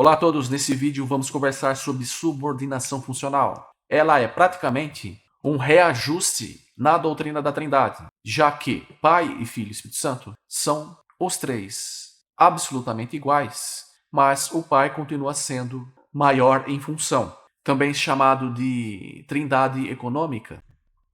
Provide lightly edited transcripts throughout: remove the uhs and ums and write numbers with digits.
Olá a todos, nesse vídeo vamos conversar sobre subordinação funcional. Ela é praticamente um reajuste na doutrina da Trindade, já que Pai e Filho e Espírito Santo são os três absolutamente iguais, mas o Pai continua sendo maior em função, também chamado de Trindade econômica.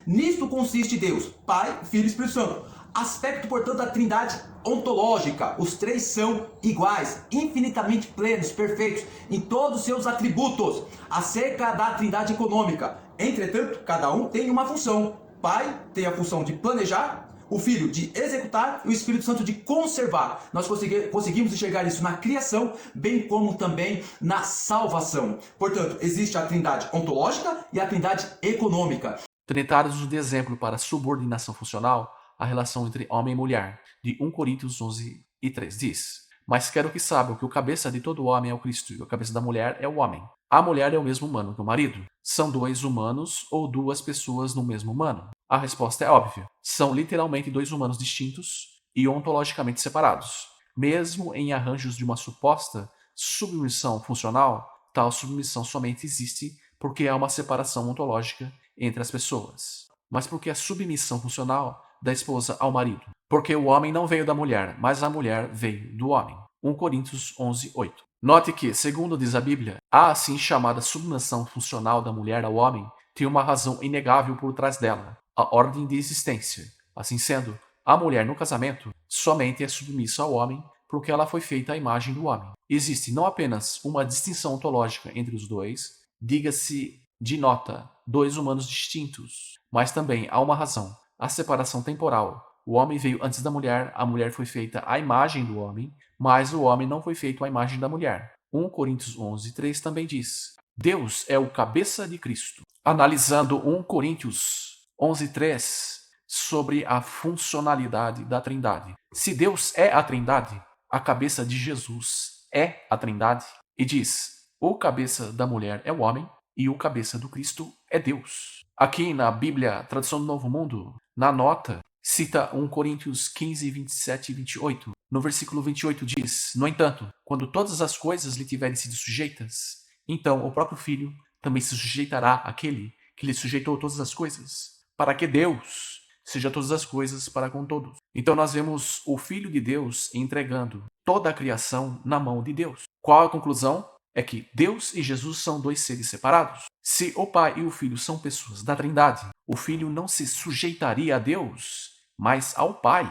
Nisto consiste Deus, Pai, Filho e Espírito Santo. Aspecto, portanto, da trindade ontológica. Os três são iguais, infinitamente plenos, perfeitos em todos os seus atributos. Acerca da trindade econômica, entretanto, cada um tem uma função. Pai tem a função de planejar, o Filho de executar e o Espírito Santo de conservar. Nós conseguimos enxergar isso na criação, bem como também na salvação. Portanto, existe a trindade ontológica e a trindade econômica. Trinitários de exemplo para subordinação funcional, a relação entre homem e mulher, de 1 Coríntios 11:3 diz: Mas quero que saibam que o cabeça de todo homem é o Cristo, e a cabeça da mulher é o homem. A mulher é o mesmo humano que o marido. São dois humanos ou duas pessoas no mesmo humano? A resposta é óbvia. São literalmente dois humanos distintos e ontologicamente separados. Mesmo em arranjos de uma suposta submissão funcional, tal submissão somente existe porque há uma separação ontológica entre as pessoas. Mas por que a submissão funcional da esposa ao marido? Porque o homem não veio da mulher, mas a mulher veio do homem. 1 Coríntios 11:8. Note que, segundo diz a Bíblia, a assim chamada submissão funcional da mulher ao homem tem uma razão inegável por trás dela, a ordem de existência. Assim sendo, a mulher no casamento somente é submissa ao homem porque ela foi feita à imagem do homem. Existe não apenas uma distinção ontológica entre os dois, diga-se de nota, dois humanos distintos, mas também há uma razão, a separação temporal. O homem veio antes da mulher, a mulher foi feita à imagem do homem, mas o homem não foi feito à imagem da mulher. 1 Coríntios 11:3 também diz: Deus é o cabeça de Cristo. Analisando 1 Coríntios 11:3 sobre a funcionalidade da Trindade. Se Deus é a Trindade, a cabeça de Jesus é a Trindade. E diz: o cabeça da mulher é o homem e o cabeça do Cristo é Deus. Aqui na Bíblia, tradução do Novo Mundo, na nota, cita 1 Coríntios 15, 27 e 28. No versículo 28 diz: No entanto, quando todas as coisas lhe tiverem sido sujeitas, então o próprio Filho também se sujeitará àquele que lhe sujeitou todas as coisas, para que Deus seja todas as coisas para com todos. Então nós vemos o Filho de Deus entregando toda a criação na mão de Deus. Qual a conclusão? É que Deus e Jesus são dois seres separados. Se o Pai e o Filho são pessoas da Trindade, o Filho não se sujeitaria a Deus, mas ao Pai.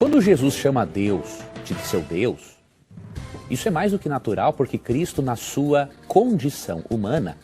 Quando Jesus chama Deus de seu Deus, isso é mais do que natural, porque Cristo, na sua condição humana,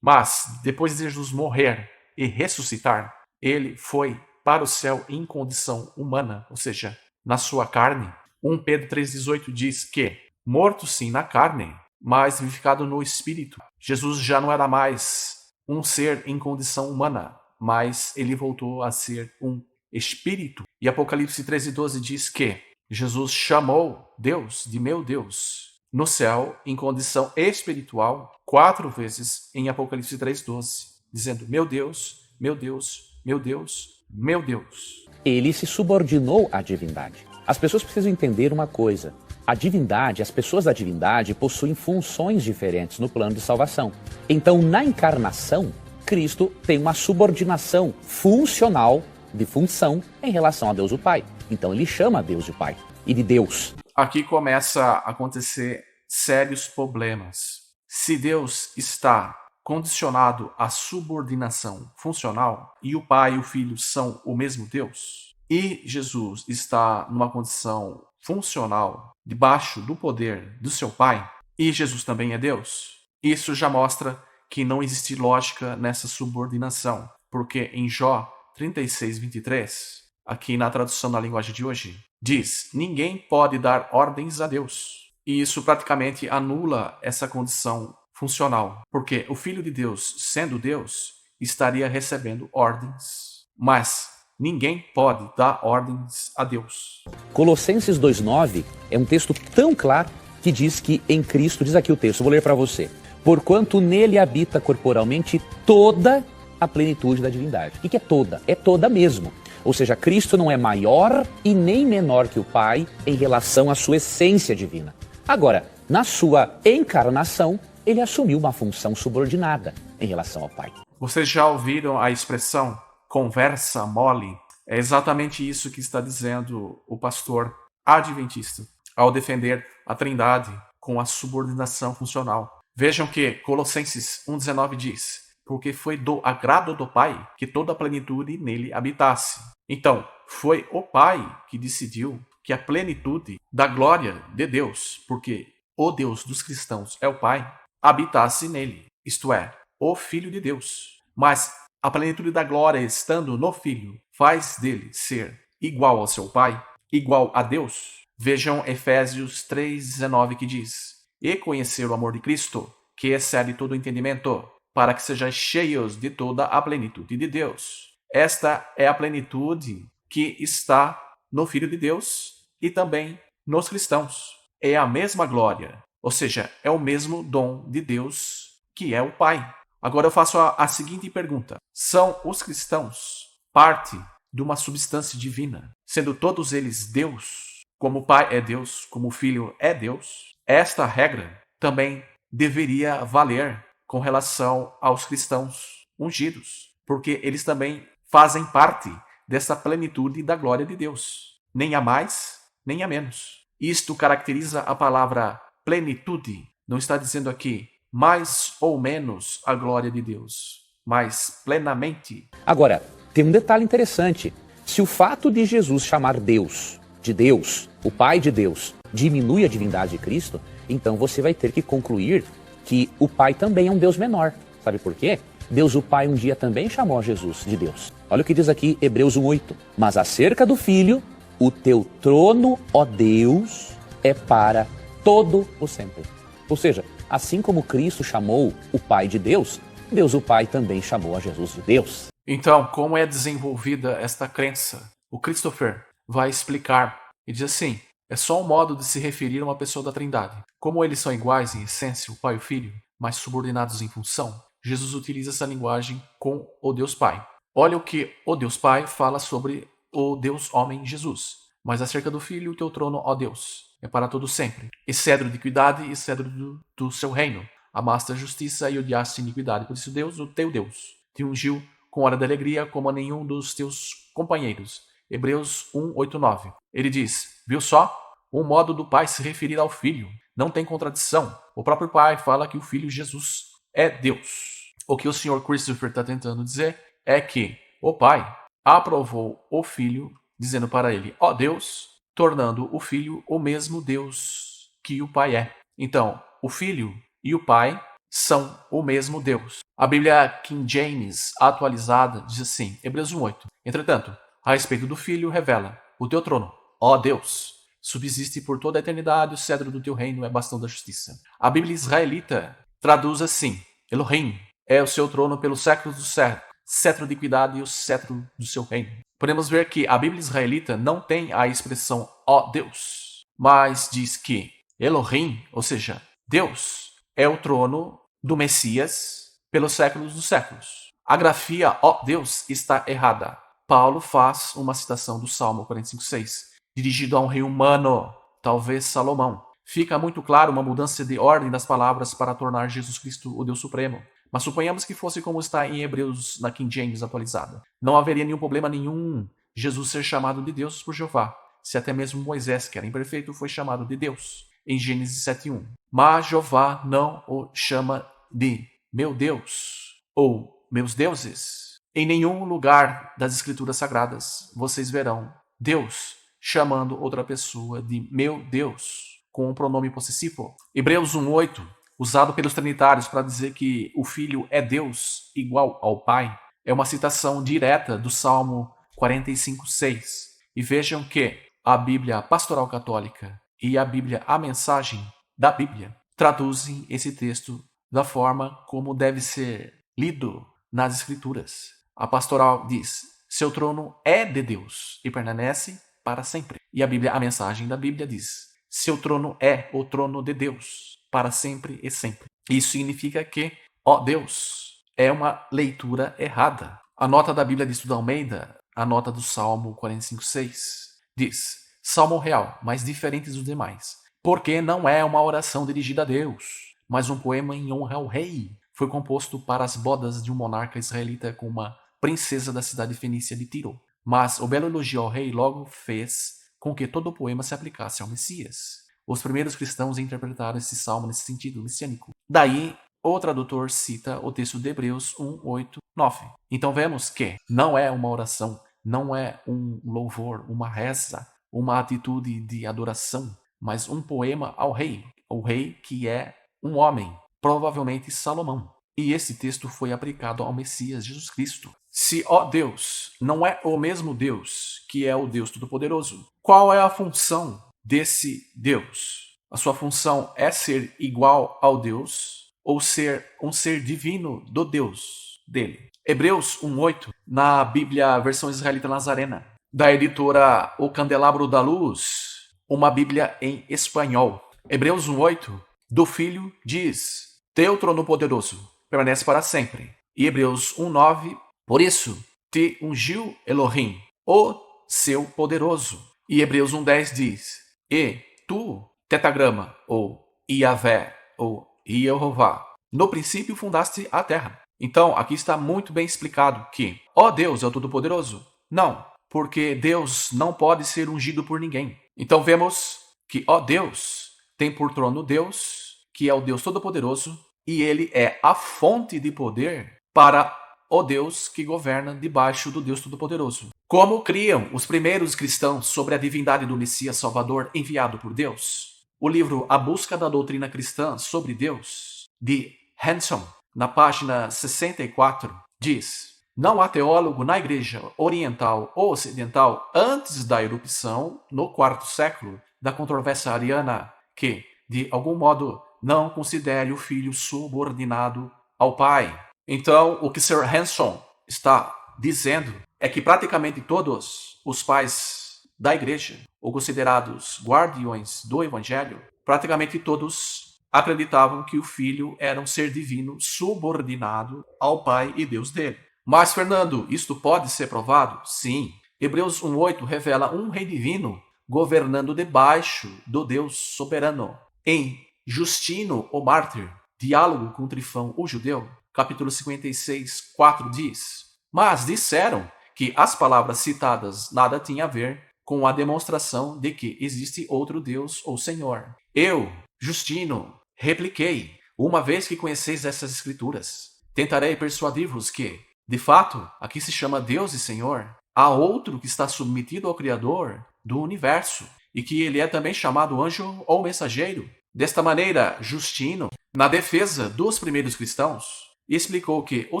Mas, depois de Jesus morrer e ressuscitar, ele foi para o céu em condição humana, ou seja, na sua carne. 1 Pedro 3,18 diz que, morto sim na carne, mas vivificado no espírito. Jesus já não era mais um ser em condição humana, mas ele voltou a ser um espírito. E Apocalipse 13,12 diz que Jesus chamou Deus de meu Deus no céu em condição espiritual 4 vezes em Apocalipse 3,12, dizendo: meu Deus, meu Deus, meu Deus, meu Deus. Ele se subordinou à divindade. As pessoas precisam entender uma coisa: a divindade, as pessoas da divindade possuem funções diferentes no plano de salvação. Então, na encarnação, Cristo tem uma subordinação funcional, de função, em relação a Deus o Pai. Então ele chama Deus de Pai e de Deus. Aqui começa a acontecer sérios problemas. Se Deus está condicionado à subordinação funcional e o Pai e o Filho são o mesmo Deus, e Jesus está numa condição funcional debaixo do poder do seu Pai, e Jesus também é Deus, isso já mostra que não existe lógica nessa subordinação, porque em Jó 36:23, aqui na tradução na linguagem de hoje, diz: ninguém pode dar ordens a Deus. E isso praticamente anula essa condição funcional, porque o Filho de Deus, sendo Deus, estaria recebendo ordens, mas ninguém pode dar ordens a Deus. Colossenses 2,9 é um texto tão claro que diz que em Cristo, diz aqui o texto, vou ler para você: porquanto nele habita corporalmente toda a plenitude da divindade. O que é toda? É toda mesmo. Ou seja, Cristo não é maior e nem menor que o Pai em relação à sua essência divina. Agora, na sua encarnação, ele assumiu uma função subordinada em relação ao Pai. Vocês já ouviram a expressão conversa mole? É exatamente isso que está dizendo o pastor adventista ao defender a Trindade com a subordinação funcional. Vejam que Colossenses 1,19 diz: porque foi do agrado do Pai que toda a plenitude nele habitasse. Então, foi o Pai que decidiu que a plenitude da glória de Deus, porque o Deus dos cristãos é o Pai, habitasse nele, isto é, o Filho de Deus. Mas a plenitude da glória estando no Filho faz dele ser igual ao seu Pai, igual a Deus. Vejam Efésios 3,19 que diz: e conhecer o amor de Cristo, que excede todo o entendimento, para que sejais cheios de toda a plenitude de Deus. Esta é a plenitude que está no Filho de Deus e também nos cristãos. É a mesma glória, ou seja, é o mesmo dom de Deus, que é o Pai. Agora eu faço a seguinte pergunta: são os cristãos parte de uma substância divina, sendo todos eles Deus, como o Pai é Deus, como o Filho é Deus? Esta regra também deveria valer com relação aos cristãos ungidos, porque eles também fazem parte dessa plenitude da glória de Deus. Nem a mais, nem a menos. Isto caracteriza a palavra plenitude. Não está dizendo aqui mais ou menos a glória de Deus, mas plenamente. Agora, tem um detalhe interessante. Se o fato de Jesus chamar Deus de Deus, o Pai de Deus, diminui a divindade de Cristo, então você vai ter que concluir que o Pai também é um Deus menor. Sabe por quê? Deus o Pai um dia também chamou a Jesus de Deus. Olha o que diz aqui Hebreus 1:8. Mas acerca do Filho, o teu trono, ó Deus, é para todo o sempre. Ou seja, assim como Cristo chamou o Pai de Deus, Deus o Pai também chamou a Jesus de Deus. Então, como é desenvolvida esta crença? O Christopher vai explicar e diz assim: é só um modo de se referir a uma pessoa da Trindade. Como eles são iguais em essência, o Pai e o Filho, mas subordinados em função, Jesus utiliza essa linguagem com o Deus Pai. Olha o que o Deus Pai fala sobre o Deus Homem Jesus. Mas acerca do Filho, o teu trono, ó Deus, é para todo sempre. E cedro de equidade e cedro do seu reino. Amaste a justiça e odiaste a iniquidade. Por isso Deus, o teu Deus, te ungiu com hora de alegria como a nenhum dos teus companheiros. Hebreus 1:8-9. Ele diz: viu só? Um modo do Pai se referir ao Filho. Não tem contradição. O próprio Pai fala que o Filho Jesus é Deus. O que o Sr. Christopher está tentando dizer é que o Pai aprovou o Filho, dizendo para ele, ó Deus, tornando o Filho o mesmo Deus que o Pai é. Então, o Filho e o Pai são o mesmo Deus. A Bíblia King James atualizada diz assim, Hebreus 1:8. Entretanto, a respeito do Filho, revela: o teu trono, ó Deus, subsiste por toda a eternidade, o cedro do teu reino é bastão da justiça. A Bíblia israelita traduz assim: Elohim é o seu trono pelos séculos dos séculos, cetro de equidade e o cetro do seu reino. Podemos ver que a Bíblia israelita não tem a expressão ó Deus, mas diz que Elohim, ou seja, Deus, é o trono do Messias pelos séculos dos séculos. A grafia ó Deus está errada. Paulo faz uma citação do Salmo 45:6, dirigido a um rei humano, talvez Salomão. Fica muito claro uma mudança de ordem das palavras para tornar Jesus Cristo o Deus Supremo. Mas suponhamos que fosse como está em Hebreus na King James atualizada. Não haveria nenhum problema nenhum Jesus ser chamado de Deus por Jeová, se até mesmo Moisés, que era imperfeito, foi chamado de Deus, em Gênesis 7:1. Mas Jeová não o chama de meu Deus ou meus deuses. Em nenhum lugar das Escrituras Sagradas vocês verão Deus chamando outra pessoa de meu Deus, com um pronome possessivo. Hebreus 1:8, usado pelos trinitários para dizer que o Filho é Deus igual ao Pai, é uma citação direta do Salmo 45:6. E vejam que a Bíblia Pastoral Católica e a Bíblia A Mensagem da Bíblia traduzem esse texto da forma como deve ser lido nas Escrituras. A Pastoral diz: seu trono é de Deus e permanece para sempre. E a Bíblia, a Mensagem da Bíblia diz: seu trono é o trono de Deus para sempre e sempre. Isso significa que, ó Deus, é uma leitura errada. A nota da Bíblia de Estudo Almeida a nota do Salmo 45:6. Diz: Salmo real, mas diferente dos demais, porque não é uma oração dirigida a Deus, mas um poema em honra ao rei. Foi composto para as bodas de um monarca israelita com uma princesa da cidade fenícia de Tiro. Mas o belo elogio ao rei logo fez com que todo o poema se aplicasse ao Messias. Os primeiros cristãos interpretaram esse salmo nesse sentido messiânico. Daí, o tradutor cita o texto de Hebreus 1, 8, 9. Então vemos que não é uma oração, não é um louvor, uma reza, uma atitude de adoração, mas um poema ao rei. O rei que é um homem, provavelmente Salomão. E esse texto foi aplicado ao Messias Jesus Cristo. Se, ó Deus, não é o mesmo Deus que é o Deus Todo-Poderoso, qual é a função desse Deus? A sua função é ser igual ao Deus ou ser um ser divino do Deus dele? Hebreus 1:8, na Bíblia Versão Israelita Nazarena, da editora O Candelabro da Luz, uma Bíblia em espanhol. Hebreus 1:8, do Filho diz: Teu trono poderoso permanece para sempre. E Hebreus 1:9, por isso te ungiu Elohim, o seu poderoso. E Hebreus 1:10 diz: E tu, tetagrama, ou Iavé, ou Jeová, no princípio fundaste a terra. Então, aqui está muito bem explicado que, ó Deus é o Todo-Poderoso. Não, porque Deus não pode ser ungido por ninguém. Então vemos que, ó Deus, tem por trono Deus, que é o Deus Todo-Poderoso, e ele é a fonte de poder para o Deus que governa debaixo do Deus Todo-Poderoso. Como criam os primeiros cristãos sobre a divindade do Messias Salvador enviado por Deus? O livro A Busca da Doutrina Cristã sobre Deus, de Hanson, na página 64, diz: Não há teólogo na Igreja Oriental ou Ocidental antes da erupção, no quarto século, da controvérsia ariana, que, de algum modo, não considere o Filho subordinado ao Pai. Então, o que Sir Hanson está dizendo é que praticamente todos os pais da Igreja, ou considerados guardiões do Evangelho, praticamente todos acreditavam que o Filho era um ser divino subordinado ao Pai e Deus dele. Mas, Fernando, isto pode ser provado? Sim. Hebreus 1:8 revela um rei divino governando debaixo do Deus soberano. Em Justino, o mártir, diálogo com Trifão, o judeu, capítulo 56:4 diz: Mas disseram que as palavras citadas nada tinham a ver com a demonstração de que existe outro Deus ou Senhor. Eu, Justino, repliquei: Uma vez que conheceis essas escrituras, tentarei persuadir-vos que, de fato, aqui se chama Deus e Senhor, há outro que está submetido ao Criador do universo, e que ele é também chamado anjo ou mensageiro. Desta maneira, Justino, na defesa dos primeiros cristãos, explicou que o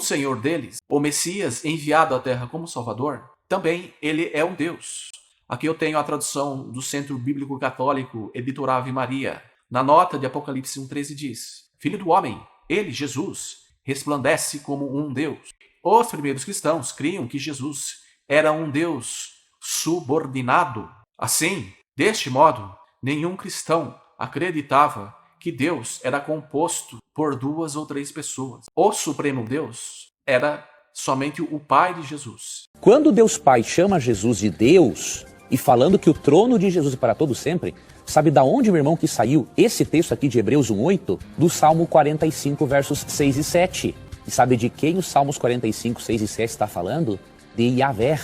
Senhor deles, o Messias enviado à Terra como Salvador, também ele é um Deus. Aqui eu tenho a tradução do Centro Bíblico Católico, editora Ave Maria. Na nota de Apocalipse 1:13 diz: Filho do homem, ele, Jesus, resplandece como um Deus. Os primeiros cristãos criam que Jesus era um Deus subordinado. Assim, deste modo, nenhum cristão acreditava que Deus era composto por 2 ou 3 pessoas. O Supremo Deus era somente o Pai de Jesus. Quando Deus Pai chama Jesus de Deus, e falando que o trono de Jesus é para todo sempre, sabe da onde, meu irmão, que saiu esse texto aqui de Hebreus 1:8? Do Salmo 45, versos 6 e 7. E sabe de quem os Salmos 45, 6 e 7 está falando? De Yahvé,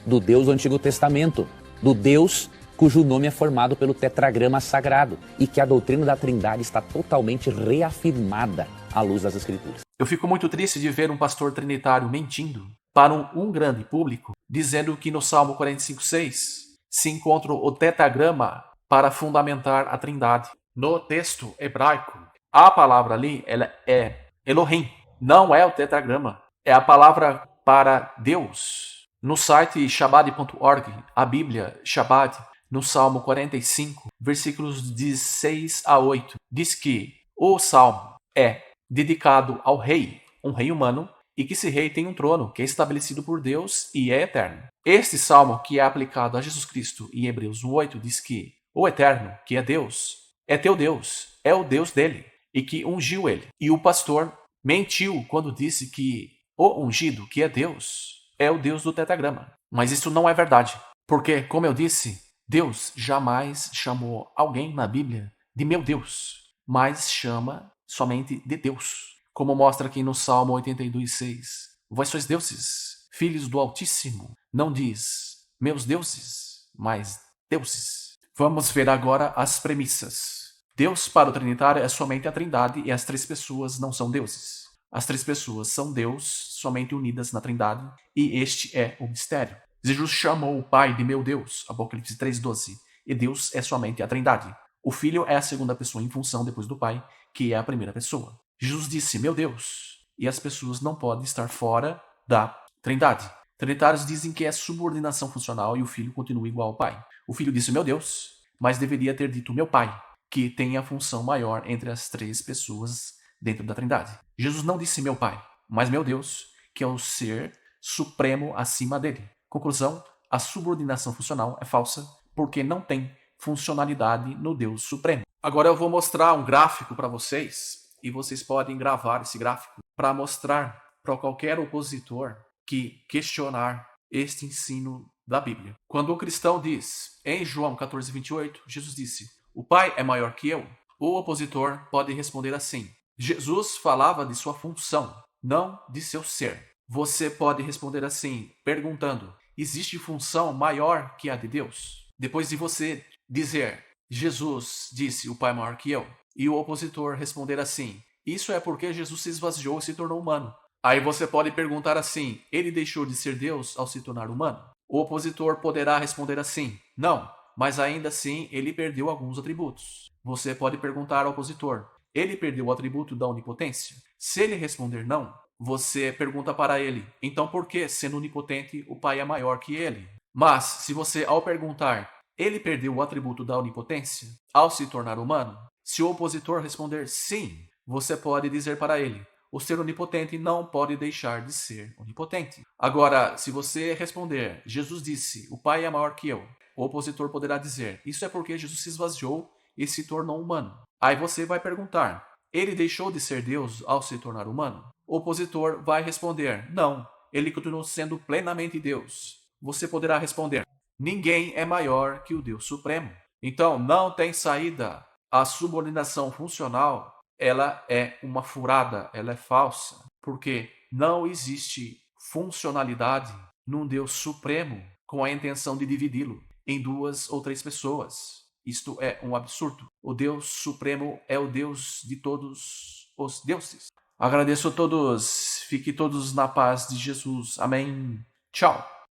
do Deus do Antigo Testamento, do Deus cujo nome é formado pelo tetragrama sagrado, e que a doutrina da Trindade está totalmente reafirmada à luz das Escrituras. Eu fico muito triste de ver um pastor trinitário mentindo para um grande público, dizendo que no Salmo 45:6 se encontra o tetragrama para fundamentar a Trindade. No texto hebraico, a palavra ali ela é Elohim, não é o tetragrama, é a palavra para Deus. No site shabbat.org, a Bíblia Shabbat, no Salmo 45, versículos de 6 a 8, diz que o Salmo é dedicado ao rei, um rei humano, e que esse rei tem um trono que é estabelecido por Deus e é eterno. Este Salmo, que é aplicado a Jesus Cristo em Hebreus 1:8, diz que o Eterno, que é Deus, é teu Deus, é o Deus dele, e que ungiu ele. E o pastor mentiu quando disse que o ungido, que é Deus, é o Deus do tetragrama. Mas isso não é verdade. Porque, como eu disse, Deus jamais chamou alguém na Bíblia de meu Deus, mas chama somente de Deus. Como mostra aqui no Salmo 82:6. Vós sois deuses, filhos do Altíssimo. Não diz meus deuses, mas deuses. Vamos ver agora as premissas. Deus para o Trinitário é somente a Trindade e as três pessoas não são deuses. As três pessoas são Deus, somente unidas na Trindade, e este é o mistério. Jesus chamou o Pai de meu Deus, Apocalipse 3:12, e Deus é somente a Trindade. O Filho é a segunda pessoa em função depois do Pai, que é a primeira pessoa. Jesus disse, meu Deus, e as pessoas não podem estar fora da Trindade. Trinitários dizem que é subordinação funcional e o Filho continua igual ao Pai. O Filho disse, meu Deus, mas deveria ter dito meu Pai, que tem a função maior entre as três pessoas dentro da Trindade. Jesus não disse meu Pai, mas meu Deus, que é o ser supremo acima dele. Conclusão, a subordinação funcional é falsa porque não tem funcionalidade no Deus Supremo. Agora eu vou mostrar um gráfico para vocês e vocês podem gravar esse gráfico para mostrar para qualquer opositor que questionar este ensino da Bíblia. Quando o cristão diz, em João 14:28, Jesus disse, o Pai é maior que eu, o opositor pode responder assim, Jesus falava de sua função, não de seu ser. Você pode responder assim, perguntando, existe função maior que a de Deus? Depois de você dizer, Jesus disse, o Pai é maior que eu, e o opositor responder assim, isso é porque Jesus se esvaziou e se tornou humano. Aí você pode perguntar assim, ele deixou de ser Deus ao se tornar humano? O opositor poderá responder assim, não, mas ainda assim ele perdeu alguns atributos. Você pode perguntar ao opositor, ele perdeu o atributo da onipotência? Se ele responder não, você pergunta para ele, então por que, sendo onipotente, o Pai é maior que ele? Mas, se você, ao perguntar, ele perdeu o atributo da onipotência ao se tornar humano? Se o opositor responder sim, você pode dizer para ele, o ser onipotente não pode deixar de ser onipotente. Agora, se você responder, Jesus disse, o Pai é maior que eu, o opositor poderá dizer, isso é porque Jesus se esvaziou e se tornou humano. Aí você vai perguntar, ele deixou de ser Deus ao se tornar humano? O opositor vai responder, não, ele continuou sendo plenamente Deus. Você poderá responder, ninguém é maior que o Deus Supremo. Então, não tem saída. A subordinação funcional, ela é uma furada, ela é falsa, porque não existe funcionalidade num Deus Supremo com a intenção de dividi-lo em duas ou três pessoas. Isto é um absurdo. O Deus Supremo é o Deus de todos os deuses. Agradeço a todos. Fiquem todos na paz de Jesus. Amém. Tchau.